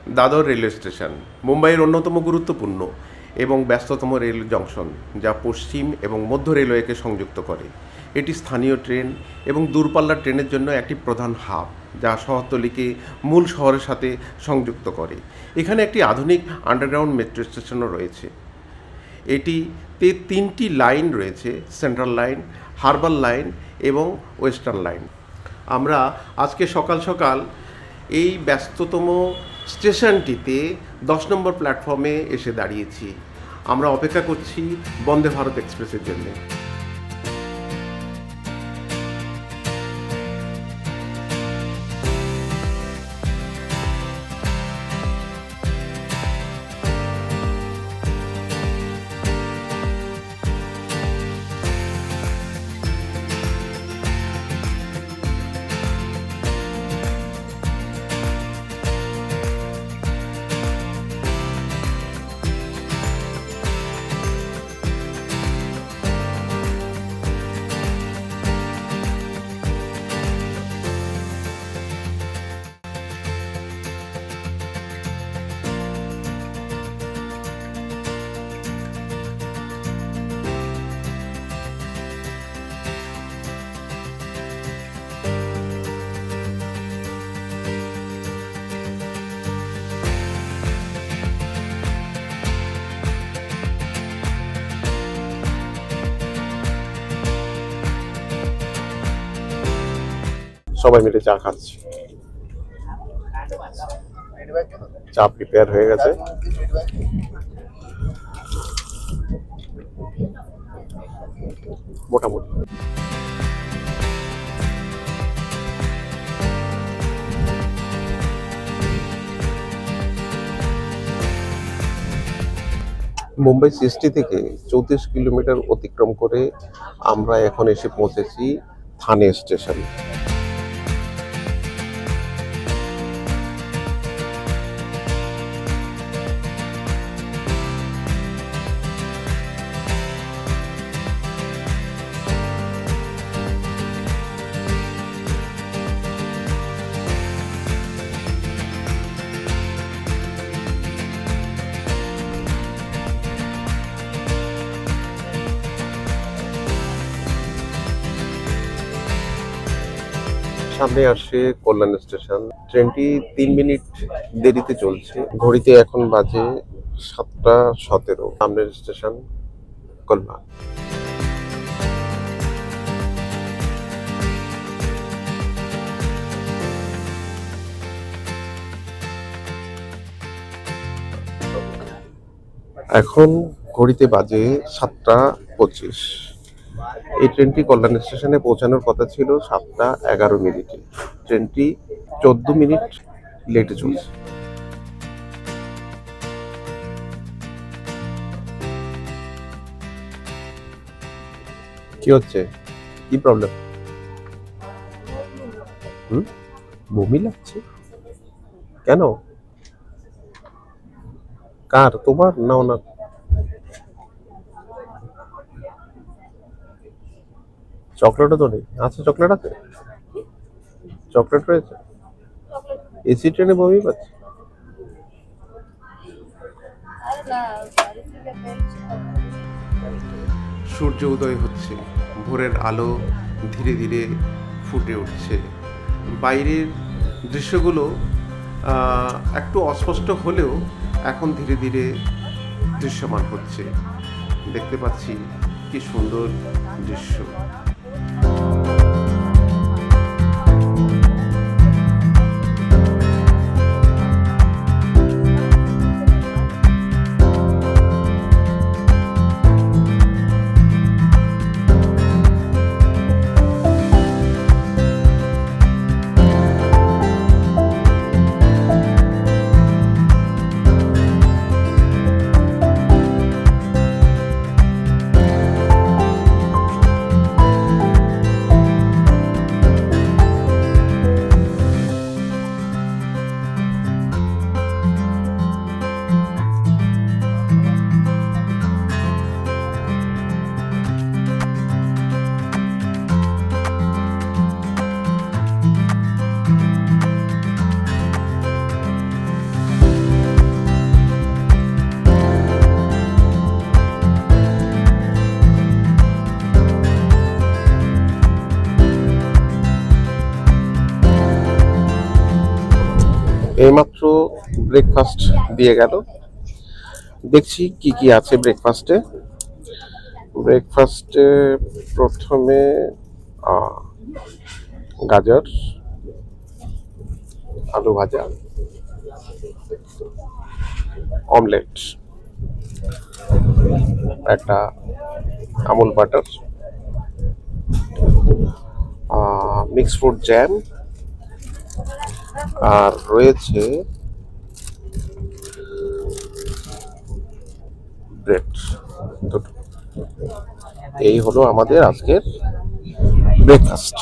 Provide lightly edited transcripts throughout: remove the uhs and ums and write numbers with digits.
দাদর railway station মুম্বাইয়ের অন্যতম গুরুত্বপূর্ণ এবং ব্যস্ততম রেল জংশন, যা পশ্চিম এবং মধ্য রেলওয়েকে সংযুক্ত করে। এটি স্থানীয় ট্রেন এবং দূরপাল্লার ট্রেনের জন্য একটি প্রধান হাব, যা শহরতলিকে মূল শহরের সাথে সংযুক্ত করে। এখানে একটি আধুনিক আন্ডারগ্রাউন্ড মেট্রো স্টেশনও রয়েছে। এটিতে 3টি লাইন রয়েছে: সেন্ট্রাল লাইন, হারবার লাইন এবং ওয়েস্টার্ন লাইন। আমরা আজকে সকাল সকাল এই ব্যস্ততম স্টেশনটিতে 10 নম্বর প্ল্যাটফর্মে এসে দাঁড়িয়েছি। আমরা অপেক্ষা করছি বন্দে ভারত এক্সপ্রেসের জন্য। সবাই মিলে চা খাচ্ছি। চা প্রিপেয়ার হয়ে গেছে। মোটামুটি মুম্বাই সিএসটি থেকে 34 কিলোমিটার অতিক্রম করে আমরা এখন এসে পৌঁছেছি থানে স্টেশন। সামনে আসে কল্যাণ স্টেশন। ট্রেনটি 3 মিনিট দেরিতে চলছে। ঘড়িতে এখন বাজে 7:17। সামনের স্টেশন কল্যাণ। এখন ঘড়িতে বাজে 7:25। এই ট্রেনটি কল্যাণ স্টেশনে পৌঁছানোর কথা ছিল 7:11 ট্রেনটি 14 মিনিট লেটে চলছে। কি হচ্ছে? কি প্রবলেম? বমি লাগছে কেন? কার? তোমার না ওনার? চকলেটও তো নেই। আচ্ছা, চকলেট আছে? চকলেট রয়েছে? এসি ট্রেনে বমি পাচ্ছে? সূর্য উদয় হচ্ছে, ভোরের আলো ধীরে ধীরে ফুটে উঠছে। বাইরের দৃশ্যগুলো একটু অস্পষ্ট হলেও এখন ধীরে ধীরে দৃশ্যমান হচ্ছে। দেখতে পাচ্ছি কি সুন্দর দৃশ্য। এইমাত্র ব্রেকফাস্ট দিয়ে গেল, দেখছি কি কি আছে ব্রেকফাস্টে। ব্রেকফাস্টে প্রথমে গাজর, আলু ভাজা, অমলেট, একটা Amul butter, mix fruit jam, আর রয়েছে ব্রেড দুটো। এই হলো আমাদের আজকের ব্রেকফাস্ট।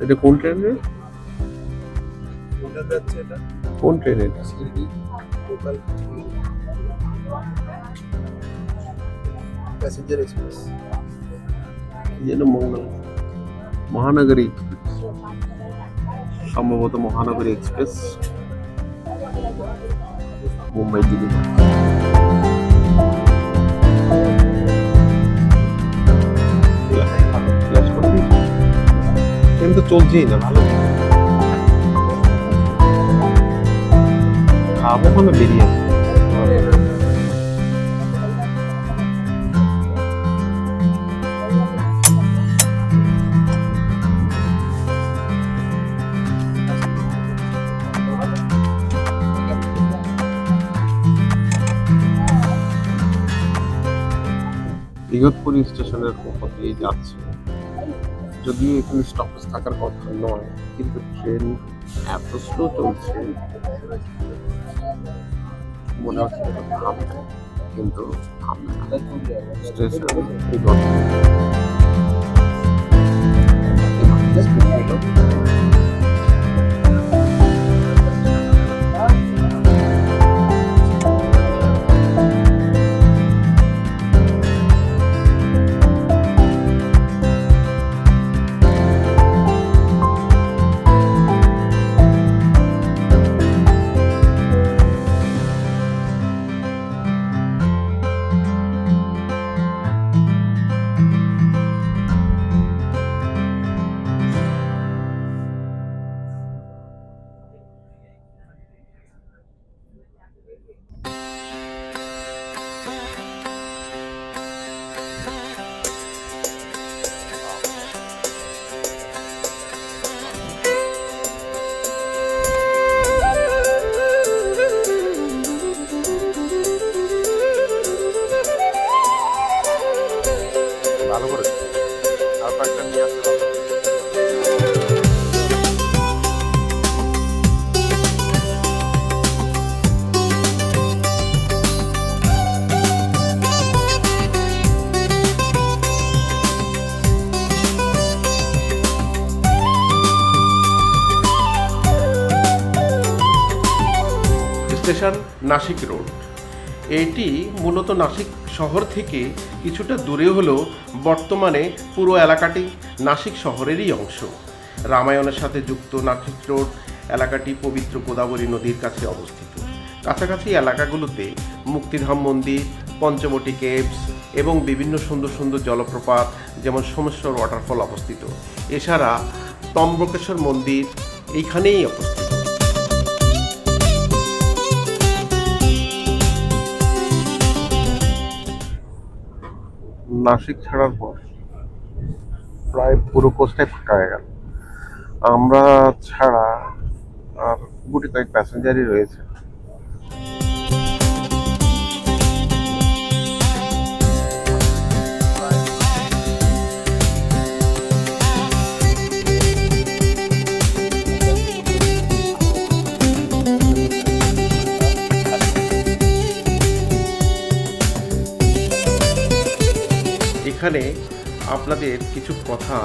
এটা কোন ট্রেন রে? কোন ট্রেন এটা? पैसेंजर एक्सप्रेस যেন মহানগরী এক্সপ্রেস, সম্ভবত মহানগরী এক্সপ্রেস মুম্বাই দিল্লি। ট্রেন তো চলছেই না, ভালো খাবো ওখানে বেরিয়ে আসি। ইগতপুরি স্টেশনের উপর দিয়ে যাচ্ছে, যদিও এখানে স্টপেজ থাকার কথা নয়, কিন্তু ট্রেন এত স্লো চলছে মনে হচ্ছে থামবে, কিন্তু থামবে না। Station station Nashik road. এটি মূলত নাসিক শহর থেকে কিছুটা দূরে হলেও বর্তমানে পুরো এলাকাটি নাসিক শহরেরই অংশ। রামায়ণের সাথে যুক্ত নাসিক রোড এলাকাটি পবিত্র গোদাবরী নদীর কাছে অবস্থিত। কাছাকাছি এলাকাগুলোতে মুক্তিধাম মন্দির, পঞ্চবটি কেভস এবং বিভিন্ন সুন্দর সুন্দর জলপ্রপাত যেমন সোমেশ্বর ওয়াটারফল অবস্থিত। এছাড়া ত্রম্বকেশ্বর মন্দির এইখানেই অবস্থিত। নাসিক ছাড়ার পর প্রায় পুরো কোস্টটাই ফাঁকা হয়ে গেল। আমরা ছাড়া আর গুটি কয়েক প্যাসেঞ্জারই রয়েছে। এখানে আপনাদের কিছু কথা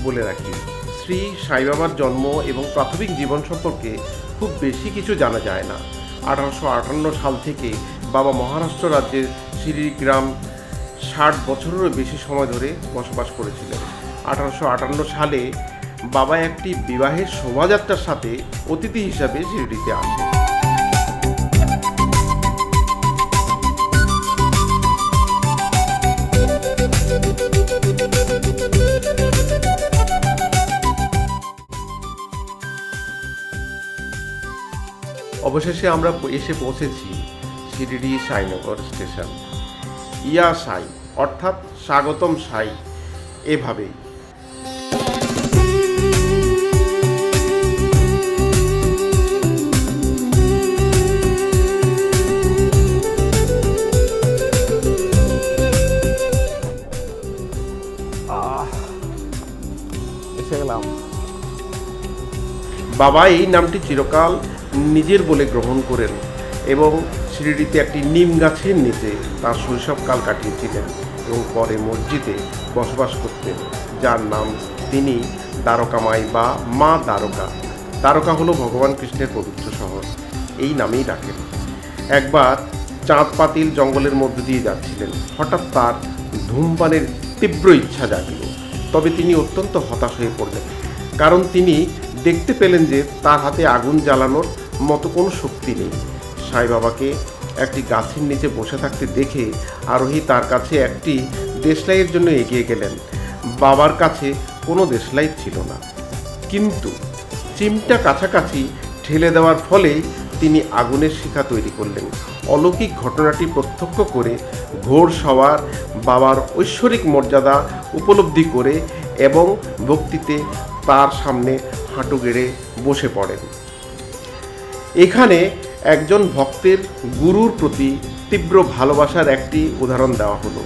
বলে রাখি। শ্রী সাই বাবার জন্ম এবং প্রাথমিক জীবন সম্পর্কে খুব বেশি কিছু জানা যায় না। 1858 সাল থেকে বাবা মহারাষ্ট্র রাজ্যের শিরিগ্রাম 60 বছরেরও বেশি সময় ধরে বসবাস করেছিলেন। 1858 সালে বাবা একটি বিবাহের শোভাযাত্রার সাথে অতিথি হিসাবে শিরডিতে আসেন। অবশেষে আমরা এসে পৌঁছেছি শিরডি সাইনগর স্টেশন। ইয়া সাই অর্থাৎ স্বাগতম সাই, এভাবেই। এসে গেলাম। বাবা এই নামটি চিরকাল নিজের বলে গ্রহণ করেন এবং শিরডিতে একটি নিম গাছের নিচে তার শৈশবকাল কাটিয়েছিলেন এবং পরে মসজিদে বসবাস করতেন, যার নাম তিনি দ্বারকামাই বা মা দ্বারকা। দ্বারকা হলো ভগবান কৃষ্ণের পবিত্র শহর, এই নামেই ডাকেন। একবার চাঁদ পাতিল জঙ্গলের মধ্য দিয়ে যাচ্ছিলেন। হঠাৎ তার ধূমপানের তীব্র ইচ্ছা জাগল। তবে তিনি অত্যন্ত হতাশ হয়ে পড়লেন, কারণ তিনি দেখতে পেলেন যে তার হাতে আগুন জ্বালানোর মতো কোনো শক্তি নেই। সাই বাবাকে একটি গাছের নিচে বসে থাকতে দেখে আরোহী তার কাছে একটি দেশলাইয়ের জন্য এগিয়ে গেলেন। বাবার কাছে কোনো দেশলাই ছিল না, কিন্তু চিমটা কাছাকাছি ঠেলে দেওয়ার ফলেই তিনি আগুনের শিখা তৈরি করলেন। অলৌকিক ঘটনাটি প্রত্যক্ষ করে ঘোর সওয়ার বাবার ঐশ্বরিক মর্যাদা উপলব্ধি করে এবং ভক্তিতে তার সামনে হাঁটু গেড়ে বসে পড়েন। এখানে একজন ভক্তের গুরুর প্রতি তীব্র ভালোবাসার একটি উদাহরণ দেওয়া হলো।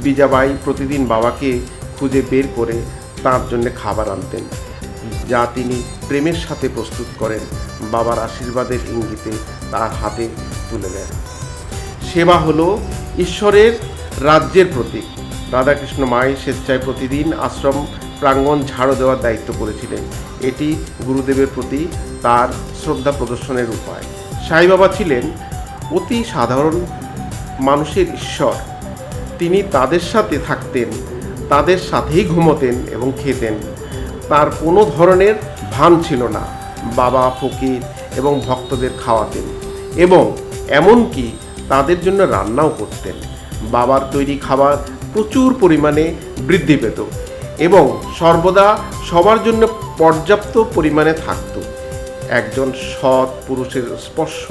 বিজাবাই প্রতিদিন বাবাকে খুঁজে বের করে তার জন্য খাবার আনতেন, যা তিনি প্রেমের সাথে প্রস্তুত করেন। বাবার আশীর্বাদের ইঙ্গিতে তার হাতে তুলে দেন। সেবা হলো ঈশ্বরের রাজ্যের প্রতীক। রাধাকৃষ্ণ মাই স্বেচ্ছায় প্রতিদিন আশ্রম প্রাঙ্গণ ঝাড়ু দেওয়ার দায়িত্ব করেছিলেন। এটি গুরুদেবের প্রতি তার শ্রদ্ধা প্রদর্শনের উপায়। সাই বাবা ছিলেন অতি সাধারণ মানুষের ঈশ্বর। তিনি তাদের সাথে থাকতেন, তাদের সাথেই ঘুমোতেন এবং খেতেন। তার কোনো ধরনের ভান ছিল না। বাবা ফকির এবং ভক্তদের খাওয়াতেন এবং এমনকি তাদের জন্য রান্নাও করতেন। বাবার তৈরি খাবার প্রচুর পরিমাণে বৃদ্ধি পেত এবং সর্বদা সবার জন্য পর্যাপ্ত পরিমাণে থাকত। একজন সৎ পুরুষের স্পর্শ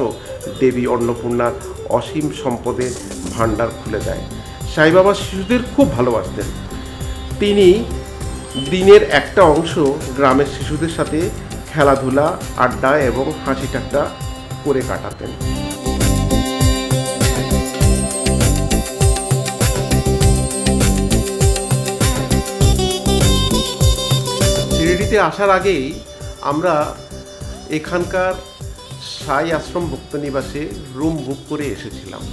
দেবী অন্নপূর্ণার অসীম সম্পদের ভাণ্ডার খুলে দেয়। সাই বাবা শিশুদের খুব ভালোবাসতেন। তিনি দিনের একটা অংশ গ্রামের শিশুদের সাথে খেলাধুলা, আড্ডা এবং হাসি ঠাট্টা করে কাটাতেন। শিরডিতে আসার আগেই আমরা এখানকার সাই আশ্রম ভক্ত নিবাসে রুম বুক করে এসেছিলাম।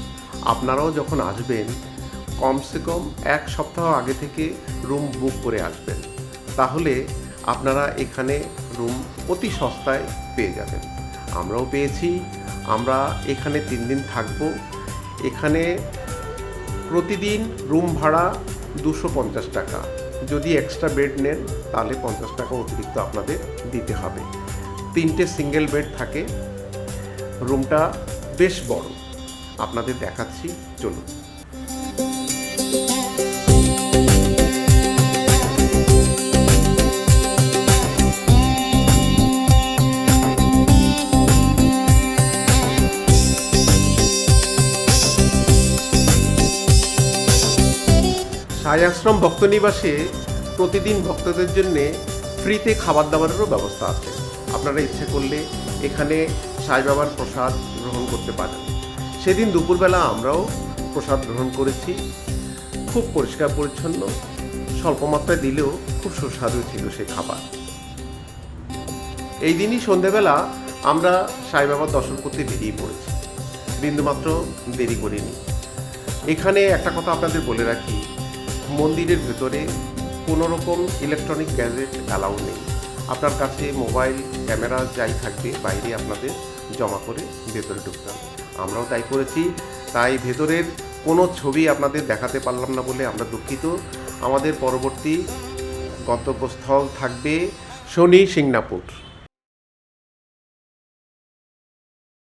আপনারাও যখন আসবেন কমসে কম 1 সপ্তাহ আগে থেকে রুম বুক করে আসবেন, তাহলে আপনারা এখানে রুম অতি সস্তায় পেয়ে যাবেন। আমরাও পেয়েছি, আমরা এখানে 3 দিন থাকব। এখানে প্রতিদিন রুম ভাড়া 250 টাকা। যদি এক্সট্রা বেড নেন তাহলে 50 টাকা অতিরিক্ত আপনাদের দিতে হবে। 3টে সিঙ্গেল বেড থাকে। রুমটা বেশ বড়, আপনাদের দেখাচ্ছি, চলুন। সাই আশ্রম ভক্তনিবাসে প্রতিদিন ভক্তদের জন্য ফ্রিতে খাবার দাবারেরও ব্যবস্থা আছে। আপনারা ইচ্ছে করলে এখানে সাই বাবার প্রসাদ গ্রহণ করতে পারেন। সেদিন দুপুরবেলা আমরাও প্রসাদ গ্রহণ করেছি। খুব পরিষ্কার পরিচ্ছন্ন, স্বল্প মাত্রায় দিলেও খুব সুস্বাদু ছিল সেই খাবার। এই দিনই সন্ধেবেলা আমরা সাই বাবার দর্শন করতে বেরিয়ে পড়েছি, বিন্দুমাত্র দেরি করিনি। এখানে একটা কথা আপনাদের বলে রাখি, মন্দিরের ভেতরে কোনো রকম ইলেকট্রনিক গ্যাজেট অ্যালাউ নেই। আপনার কাছে মোবাইল, ক্যামেরা যাই থাকবে বাইরে আপনাদের জমা করে ভেতরে ঢুকতে হবে। আমরাও তাই করেছি, তাই ভেতরের কোনো ছবি আপনাদের দেখাতে পারলাম না বলে আমরা দুঃখিত। আমাদের পরবর্তী গন্তব্যস্থল থাকবে শনি সিংনাপুর।